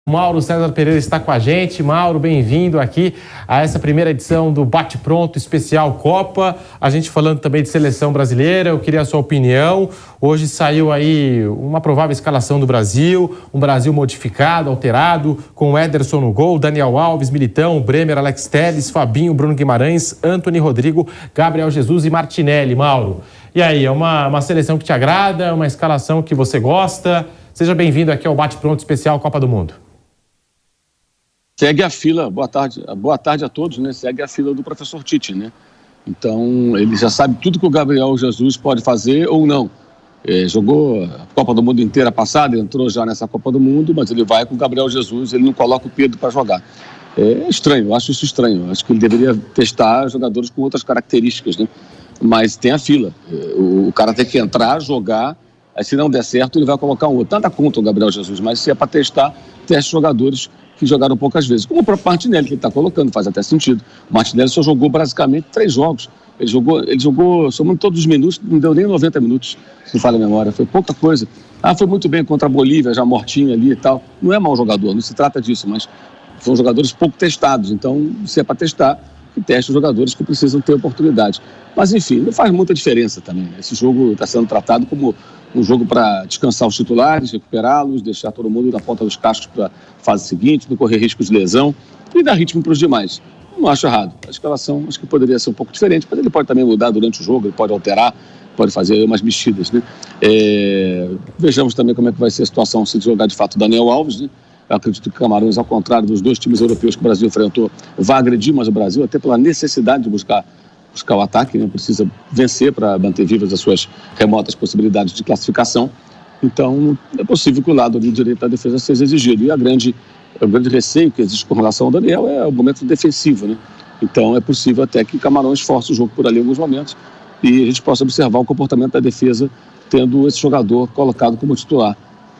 Mauro César Pereira está com a gente. Mauro, bem-vindo aqui a essa primeira edição do Bate Pronto Especial Copa. A gente falando também de seleção brasileira, eu queria a sua opinião. Hoje saiu aí uma provável escalação do Brasil, um Brasil modificado, alterado, com Ederson no gol, Daniel Alves, Militão, Bremer, Alex Telles, Fabinho, Bruno Guimarães, Antony Rodrigo, Gabriel Jesus e Martinelli. Mauro, e aí, é uma seleção que te agrada, uma escalação que você gosta? Seja bem-vindo aqui ao Bate Pronto Especial Copa do Mundo. Segue a fila, boa tarde a todos, né? Segue a fila do professor Tite, né? Então, ele já sabe tudo que o Gabriel Jesus pode fazer ou não. Jogou a Copa do Mundo inteira passada, entrou já nessa Copa do Mundo, mas ele vai com o Gabriel Jesus, ele não coloca o Pedro para jogar. É estranho, eu acho isso estranho. Eu acho que ele deveria testar jogadores com outras características, né? Mas tem a fila. O cara tem que entrar, jogar, aí se não der certo, ele vai colocar um outro. Nada contra o Gabriel Jesus, mas se é para testar, teste jogadores que jogaram poucas vezes, como o próprio Martinelli, que ele está colocando, faz até sentido. O Martinelli só jogou basicamente 3 jogos. Ele jogou somando todos os minutos, não deu nem 90 minutos, se não falha a memória. Foi pouca coisa. Foi muito bem contra a Bolívia, já mortinho ali e tal. Não é mau jogador, não se trata disso, mas são jogadores pouco testados. Então, se é para testar, que teste os jogadores que precisam ter oportunidade. Mas, enfim, não faz muita diferença também, né? Esse jogo está sendo tratado como um jogo para descansar os titulares, recuperá-los, deixar todo mundo na ponta dos cascos para a fase seguinte, não correr riscos de lesão e dar ritmo para os demais. Não acho errado. A escalação acho que poderia ser um pouco diferente, mas ele pode também mudar durante o jogo, ele pode alterar, pode fazer umas mexidas, né? Vejamos também como é que vai ser a situação se jogar de fato o Daniel Alves, né? Eu acredito que Camarões, ao contrário dos 2 times europeus que o Brasil enfrentou, vai agredir mais o Brasil, até pela necessidade de buscar o ataque, né? Precisa vencer para manter vivas as suas remotas possibilidades de classificação. Então, é possível que o lado direito da defesa seja exigido. E o grande receio que existe com relação ao Daniel é o momento defensivo, né? Então, é possível até que Camarões force o jogo por ali em alguns momentos e a gente possa observar o comportamento da defesa tendo esse jogador colocado como titular.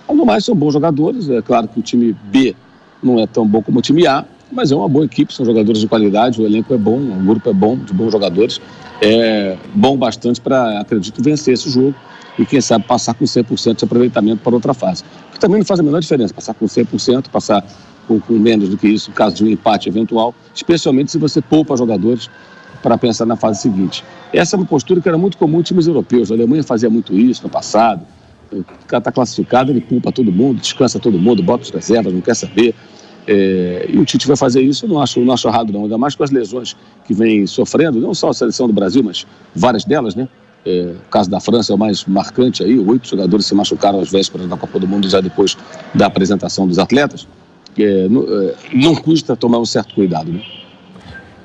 No mais, são bons jogadores. É claro que o time B não é tão bom como o time A, mas é uma boa equipe, são jogadores de qualidade, o elenco é bom, o grupo é bom, de bons jogadores. É bom bastante para, acredito, vencer esse jogo e, quem sabe, passar com 100% de aproveitamento para outra fase. Que também não faz a menor diferença, passar com 100%, passar com menos do que isso, no caso de um empate eventual, especialmente se você poupa jogadores para pensar na fase seguinte. Essa é uma postura que era muito comum em times europeus. A Alemanha fazia muito isso no passado. O cara está classificado, ele poupa todo mundo, descansa todo mundo, bota os reservas, não quer saber. E o Tite vai fazer isso, eu não acho errado não, ainda mais com as lesões que vem sofrendo, não só a seleção do Brasil, mas várias delas, né? O caso da França é o mais marcante aí, 8 jogadores se machucaram às vésperas da Copa do Mundo já depois da apresentação dos atletas. Não custa tomar um certo cuidado, né?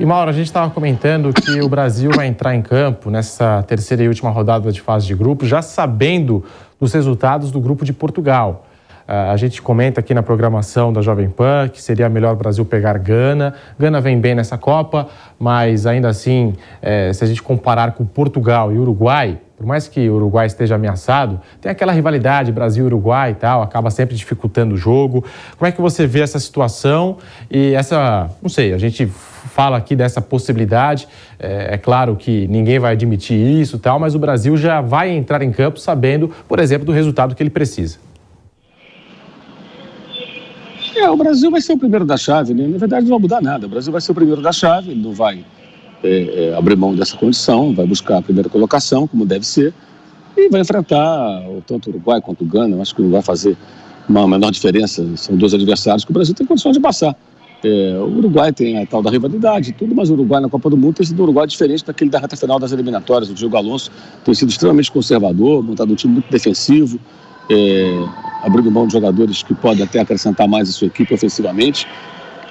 E, Mauro, a gente estava comentando que o Brasil vai entrar em campo nessa terceira e última rodada de fase de grupo, já sabendo dos resultados do grupo de Portugal. A gente comenta aqui na programação da Jovem Pan que seria melhor o Brasil pegar Gana. Gana vem bem nessa Copa, mas ainda assim, se a gente comparar com Portugal e Uruguai, por mais que o Uruguai esteja ameaçado, tem aquela rivalidade Brasil-Uruguai e tal, acaba sempre dificultando o jogo. Como é que você vê essa situação e não sei, a gente fala aqui dessa possibilidade, é claro que ninguém vai admitir isso e tal, mas o Brasil já vai entrar em campo sabendo, por exemplo, do resultado que ele precisa. O Brasil vai ser o primeiro da chave, né? Na verdade, não vai mudar nada. O Brasil vai ser o primeiro da chave, ele não vai abrir mão dessa condição, vai buscar a primeira colocação, como deve ser, e vai enfrentar tanto o Uruguai quanto o Gana. Eu acho que não vai fazer uma menor diferença. São 2 adversários que o Brasil tem condições de passar. O Uruguai tem a tal da rivalidade e tudo, mas o Uruguai na Copa do Mundo tem sido um Uruguai diferente daquele da reta final das eliminatórias. O Diego Alonso tem sido extremamente conservador, montado um time muito defensivo, abrindo mão de jogadores que podem até acrescentar mais a sua equipe ofensivamente.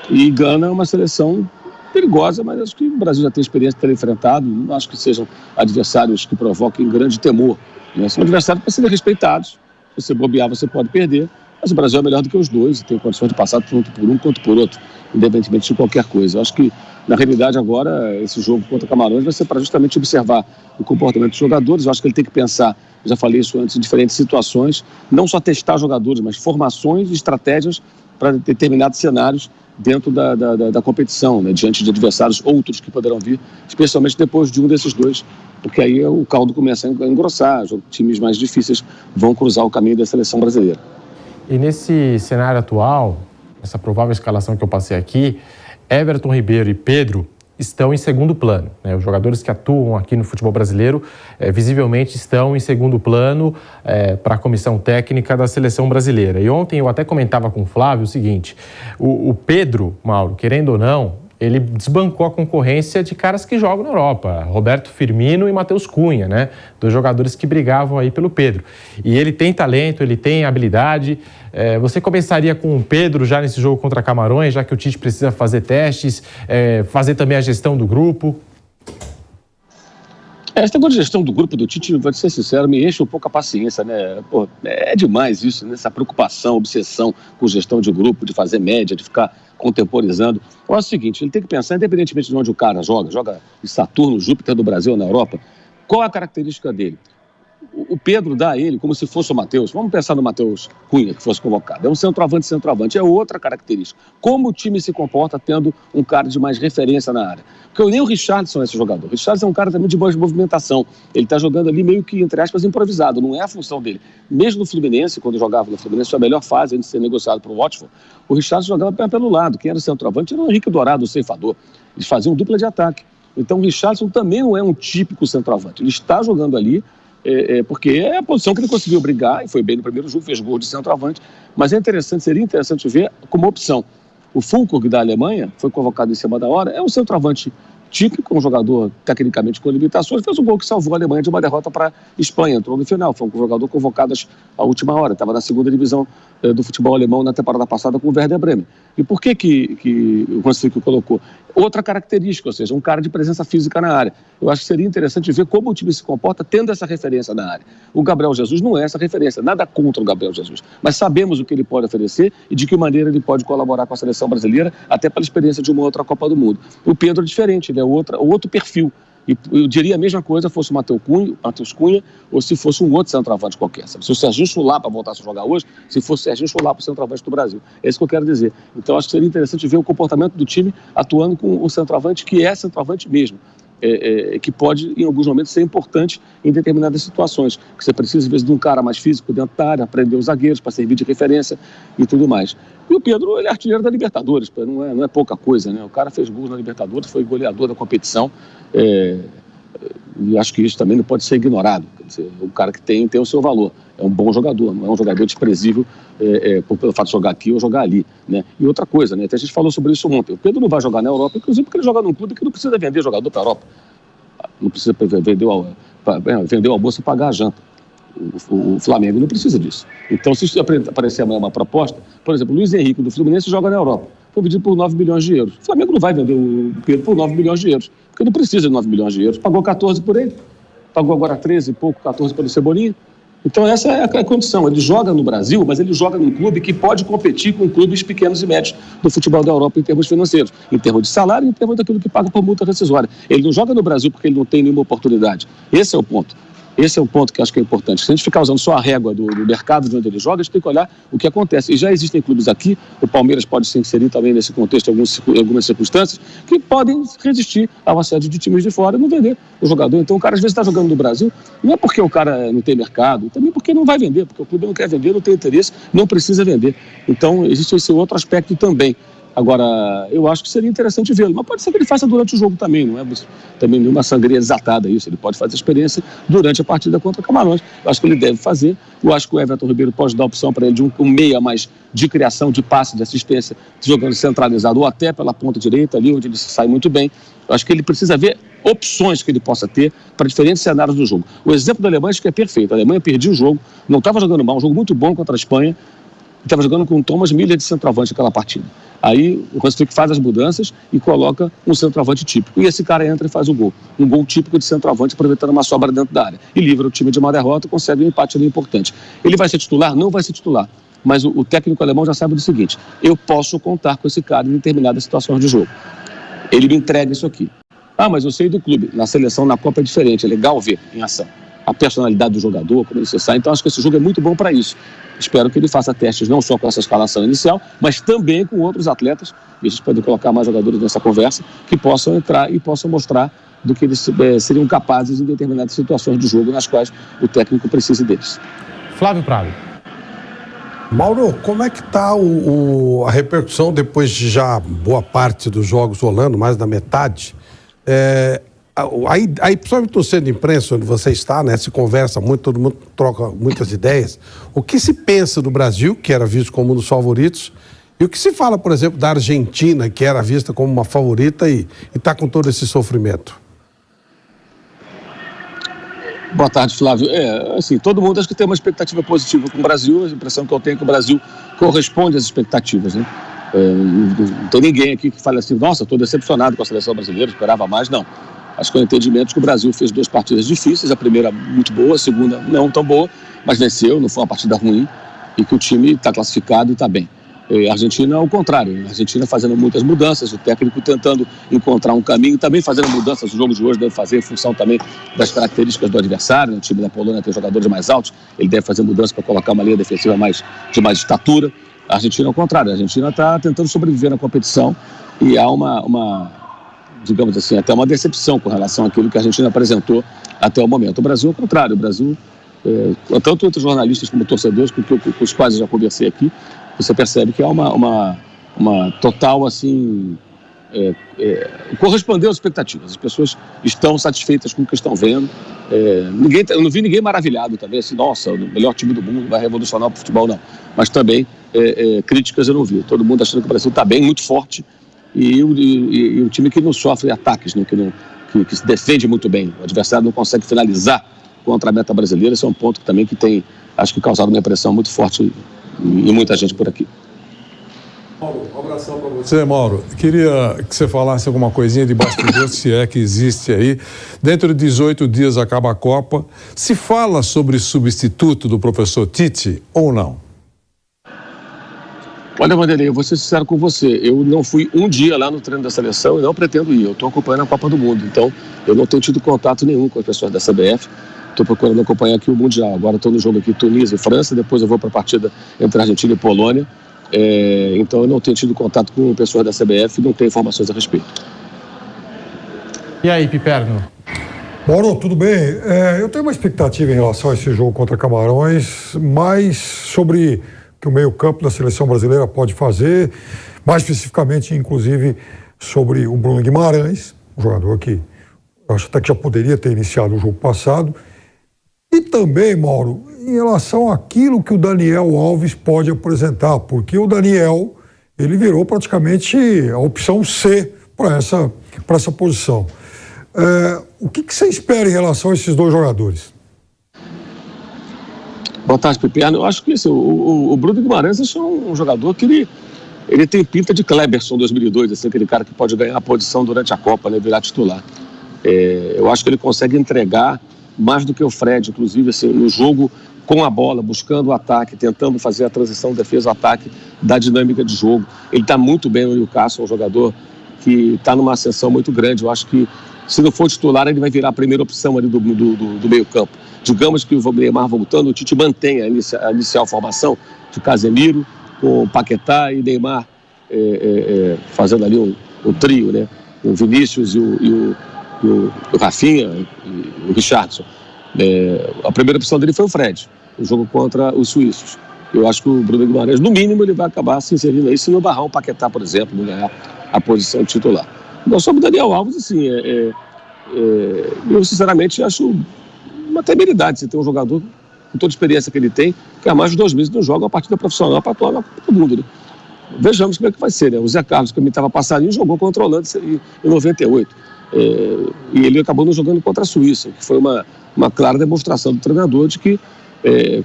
E Gana é uma seleção perigosa, mas acho que o Brasil já tem experiência de ter enfrentado. Não acho que sejam adversários que provoquem grande temor, né? São adversários para serem respeitados. Se você bobear, você pode perder, mas o Brasil é melhor do que os dois e tem condições de passar tanto por um quanto por outro, independentemente de qualquer coisa. Eu acho que, na realidade, agora, esse jogo contra Camarões vai ser para justamente observar o comportamento dos jogadores. Eu acho que ele tem que pensar, já falei isso antes, em diferentes situações, não só testar jogadores, mas formações e estratégias para determinados cenários dentro da competição, né, diante de adversários outros que poderão vir, especialmente depois de um desses dois, porque aí o caldo começa a engrossar, times mais difíceis vão cruzar o caminho da seleção brasileira. E nesse cenário atual, essa provável escalação que eu passei aqui, Everton Ribeiro e Pedro estão em segundo plano, né? Os jogadores que atuam aqui no futebol brasileiro visivelmente estão em segundo plano para a comissão técnica da seleção brasileira. E ontem eu até comentava com o Flávio o seguinte, o Pedro, Mauro, querendo ou não, ele desbancou a concorrência de caras que jogam na Europa, Roberto Firmino e Matheus Cunha, né? Dois jogadores que brigavam aí pelo Pedro. E ele tem talento, ele tem habilidade. Você começaria com o Pedro já nesse jogo contra Camarões, já que o Tite precisa fazer testes, fazer também a gestão do grupo? Essa negócio de gestão do grupo do Tite, vou ser sincero, me enche um pouco a paciência, né? Pô, é demais isso, né? Essa preocupação, obsessão com gestão de grupo, de fazer média, de ficar contemporizando. Eu acho o seguinte, ele tem que pensar, independentemente de onde o cara joga em Saturno, Júpiter do Brasil ou na Europa, qual a característica dele? O Pedro dá a ele como se fosse o Matheus. Vamos pensar no Matheus Cunha, que fosse convocado. É um centroavante, é outra característica. Como o time se comporta tendo um cara de mais referência na área? Porque nem o Richarlison é esse jogador. O Richarlison é um cara também de boa movimentação. Ele está jogando ali meio que, entre aspas, improvisado. Não é a função dele. Mesmo no Fluminense, quando jogava no Fluminense, foi a melhor fase antes de ser negociado para o Watford. O Richarlison jogava pelo lado. Quem era o centroavante era o Henrique Dourado, o ceifador. Eles faziam dupla de ataque. Então o Richarlison também não é um típico centroavante. Ele está jogando ali porque é a posição que ele conseguiu brigar, e foi bem no primeiro jogo, fez gol de centroavante, mas seria interessante ver como opção. O Füllkrug da Alemanha, foi convocado em cima da hora, é um centroavante típico, um jogador tecnicamente com limitações, fez um gol que salvou a Alemanha de uma derrota para a Espanha, entrou no final, foi um jogador convocado à última hora, estava na segunda divisão do futebol alemão na temporada passada com o Werder Bremen. E por que o Hanslick colocou? Outra característica, ou seja, um cara de presença física na área. Eu acho que seria interessante ver como o time se comporta tendo essa referência na área. O Gabriel Jesus não é essa referência, nada contra o Gabriel Jesus, mas sabemos o que ele pode oferecer e de que maneira ele pode colaborar com a seleção brasileira, até pela experiência de uma outra Copa do Mundo. O Pedro é diferente, ele é outro perfil. E eu diria a mesma coisa fosse o Matheus Cunha ou se fosse um outro centroavante qualquer. Sabe? Se o Serginho Chulapa voltasse a jogar hoje, se fosse o Serginho Chulapa o centroavante do Brasil. É isso que eu quero dizer. Então acho que seria interessante ver o comportamento do time atuando com o centroavante que é centroavante mesmo. Que pode, em alguns momentos, ser importante em determinadas situações. Que você precisa, às vezes, de um cara mais físico dentro da área, aprender os zagueiros para servir de referência e tudo mais. E o Pedro, ele é artilheiro da Libertadores, não é pouca coisa, né? O cara fez gols na Libertadores, foi goleador da competição, e acho que isso também não pode ser ignorado. Quer dizer, o cara que tem o seu valor. É um bom jogador, não é um jogador desprezível pelo fato de jogar aqui ou jogar ali, né? E outra coisa, né? Até a gente falou sobre isso ontem. O Pedro não vai jogar na Europa, inclusive porque ele joga num clube que não precisa vender jogador para a Europa. Não precisa vender o almoço e pagar a janta. O Flamengo não precisa disso. Então, se aparecer amanhã uma proposta, por exemplo, o Luiz Henrique do Fluminense joga na Europa. Foi vendido por 9 milhões de euros. O Flamengo não vai vender o Pedro por 9 milhões de euros, porque não precisa de 9 milhões de euros. Pagou 14 por ele, pagou agora 13 e pouco, 14 pelo Cebolinha. Então essa é a condição. Ele joga no Brasil, mas ele joga num clube que pode competir com clubes pequenos e médios do futebol da Europa em termos financeiros, em termos de salário e em termos daquilo que paga por multa rescisória. Ele não joga no Brasil porque ele não tem nenhuma oportunidade. Esse é o ponto. Esse é o ponto que eu acho que é importante. Se a gente ficar usando só a régua do mercado de onde ele joga, a gente tem que olhar o que acontece. E já existem clubes aqui, o Palmeiras pode se inserir também nesse contexto em algumas circunstâncias, que podem resistir ao assédio de times de fora e não vender o jogador. Então o cara às vezes está jogando no Brasil, não é porque o cara não tem mercado, também porque não vai vender, porque o clube não quer vender, não tem interesse, não precisa vender. Então existe esse outro aspecto também. Agora, eu acho que seria interessante vê-lo, mas pode ser que ele faça durante o jogo também, não é também nenhuma sangria desatada isso, ele pode fazer a experiência durante a partida contra Camarões. Eu acho que ele deve fazer, eu acho que o Everton Ribeiro pode dar opção para ele de um meia mais de criação, de passe, de assistência, jogando centralizado ou até pela ponta direita ali, onde ele se sai muito bem. Eu acho que ele precisa ver opções que ele possa ter para diferentes cenários do jogo. O exemplo da Alemanha acho que é perfeito, a Alemanha perdia o jogo, não estava jogando mal, um jogo muito bom contra a Espanha, estava jogando com o Thomas Müller de centroavante naquela partida. Aí o Hanslick faz as mudanças e coloca um centroavante típico. E esse cara entra e faz o gol. Um gol típico de centroavante, aproveitando uma sobra dentro da área. E livra o time de uma derrota e consegue um empate ali importante. Ele vai ser titular? Não vai ser titular. Mas o técnico alemão já sabe do seguinte: eu posso contar com esse cara em determinadas situações de jogo. Ele me entrega isso aqui. Ah, mas eu sei do clube. Na seleção, na Copa é diferente. É legal ver em ação a personalidade do jogador, como ele se sai. Então acho que esse jogo é muito bom para isso. Espero que ele faça testes não só com essa escalação inicial, mas também com outros atletas, e a gente pode colocar mais jogadores nessa conversa, que possam entrar e possam mostrar do que eles seriam capazes em determinadas situações de jogo nas quais o técnico precisa deles. Flávio Prado. Mauro, como é que está a repercussão depois de já boa parte dos jogos rolando, mais da metade? Aí principalmente no centro de imprensa, onde você está, né, se conversa muito, todo mundo troca muitas ideias. O que se pensa do Brasil, que era visto como um dos favoritos, e o que se fala, por exemplo, da Argentina, que era vista como uma favorita e está com todo esse sofrimento? Boa tarde, Flávio. Assim, todo mundo acho que tem uma expectativa positiva com o Brasil. A impressão que eu tenho é que o Brasil corresponde às expectativas, né? Não tem ninguém aqui que fale assim, nossa, estou decepcionado com a seleção brasileira, esperava mais, não. Acho que é o entendimento que o Brasil fez 2 partidas difíceis, a primeira muito boa, a segunda não tão boa, mas venceu, não foi uma partida ruim, e que o time está classificado e está bem. A Argentina, ao contrário, a Argentina fazendo muitas mudanças, o técnico tentando encontrar um caminho, também fazendo mudanças. O jogo de hoje deve fazer em função também das características do adversário. O time da Polônia tem jogadores mais altos, ele deve fazer mudanças para colocar uma linha defensiva de mais estatura. A Argentina, ao contrário, a Argentina está tentando sobreviver na competição e há digamos assim, até uma decepção com relação àquilo que a Argentina apresentou até o momento. O Brasil, ao contrário, o Brasil, tanto entre jornalistas como torcedores com os quais eu já conversei aqui, você percebe que há uma total, assim, correspondeu às expectativas. As pessoas estão satisfeitas com o que estão vendo. Eu não vi ninguém maravilhado também, assim, nossa, o melhor time do mundo vai revolucionar o futebol, não. Mas também críticas eu não vi. Todo mundo achando que o Brasil está bem, muito forte, e o time que não sofre ataques, né, que se defende muito bem. O adversário não consegue finalizar contra a meta brasileira. Esse é um ponto que também tem, acho que, causado uma impressão muito forte e muita gente por aqui. Mauro, um abração para você, Mauro. Queria que você falasse alguma coisinha de bastidor, se é que existe aí. Dentro de 18 dias acaba a Copa. Se fala sobre substituto do professor Tite ou não? Olha, Vanderlei, eu vou ser sincero com você. Eu não fui um dia lá no treino da seleção e não pretendo ir. Eu estou acompanhando a Copa do Mundo, então eu não tenho tido contato nenhum com as pessoas da CBF. Estou procurando acompanhar aqui o Mundial. Agora estou no jogo aqui Tunísia e França, depois eu vou para a partida entre Argentina e Polônia. Então eu não tenho tido contato com pessoas da CBF e não tenho informações a respeito. E aí, Piperno? Mauro, tudo bem? Eu tenho uma expectativa em relação a esse jogo contra Camarões, mais sobre o que o meio-campo da seleção brasileira pode fazer, mais especificamente, inclusive, sobre o Bruno Guimarães, um jogador que eu acho até que já poderia ter iniciado o jogo passado. E também, Mauro, em relação àquilo que o Daniel Alves pode apresentar, porque o Daniel, ele virou praticamente a opção C para essa posição. O que você espera em relação a esses 2 jogadores? Boa tarde, Piperno. Eu acho que o Bruno Guimarães é um jogador que ele tem pinta de Kleberson 2002, assim, aquele cara que pode ganhar a posição durante a Copa, né, virar titular. Eu acho que ele consegue entregar mais do que o Fred, inclusive, assim, no jogo com a bola, buscando o ataque, tentando fazer a transição defesa-ataque da dinâmica de jogo. Ele está muito bem no Newcastle, um jogador que está numa ascensão muito grande. Eu acho que, se não for titular, ele vai virar a primeira opção ali do meio-campo. Digamos que o Neymar voltando, o Tite mantém a inicial formação de Casemiro, com Paquetá e Neymar fazendo ali um trio, né? O Vinícius e o Rafinha e o Richarlison. A primeira opção dele foi o Fred, o jogo contra os suíços. Eu acho que o Bruno Guimarães, no mínimo, ele vai acabar se inserindo aí, se não barrar o Paquetá, por exemplo, não ganhar a posição titular. Nós somos o Daniel Alves, assim, eu sinceramente acho uma temeridade você ter um jogador com toda a experiência que ele tem, que há mais de 2 meses não joga uma partida profissional para atuar na Copa do Mundo, né? Vejamos como é que vai ser, né? O Zé Carlos, que me estava passadinho, jogou contra a Holanda em 98. E ele acabou não jogando contra a Suíça, que foi uma clara demonstração do treinador de que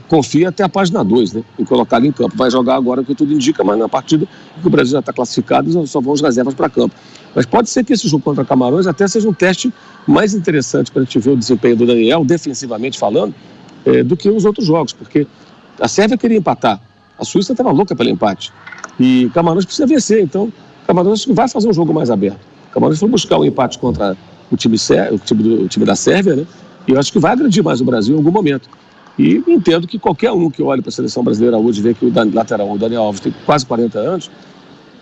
confia até a página 2, né, em colocá-lo em campo. Vai jogar agora, o que tudo indica, mas na partida que o Brasil já está classificado, só vão as reservas para campo. Mas pode ser que esse jogo contra Camarões até seja um teste mais interessante para a gente ver o desempenho do Daniel, defensivamente falando, do que os outros jogos, porque a Sérvia queria empatar, a Suíça estava louca pelo empate, e Camarões precisa vencer, então Camarões vai fazer um jogo mais aberto. Camarões foi buscar um empate contra o time da Sérvia, né? E eu acho que vai agredir mais o Brasil em algum momento. E entendo que qualquer um que olhe para a seleção brasileira hoje e vê que o lateral, o Daniel Alves, tem quase 40 anos,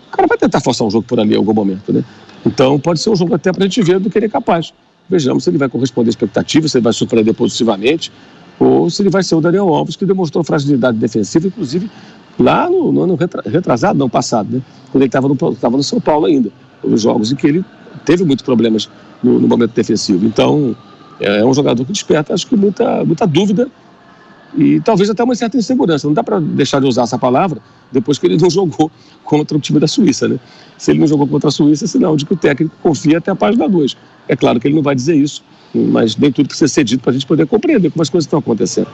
o cara vai tentar forçar um jogo por ali em algum momento, né? Então pode ser um jogo até para a gente ver do que ele é capaz. Vejamos se ele vai corresponder à expectativa, se ele vai surpreender positivamente, ou se ele vai ser o Daniel Alves, que demonstrou fragilidade defensiva, inclusive lá no ano retrasado, não passado, né? Quando ele estava no São Paulo ainda. Os jogos em que ele teve muitos problemas no momento defensivo. Então, é um jogador que desperta, acho que muita dúvida e talvez até uma certa insegurança. Não dá para deixar de usar essa palavra depois que ele não jogou contra o time da Suíça, né? Se ele não jogou contra a Suíça, é sinal de que o técnico confia até a página 2. É claro que ele não vai dizer isso, mas nem tudo precisa ser dito para a gente poder compreender como as coisas estão acontecendo.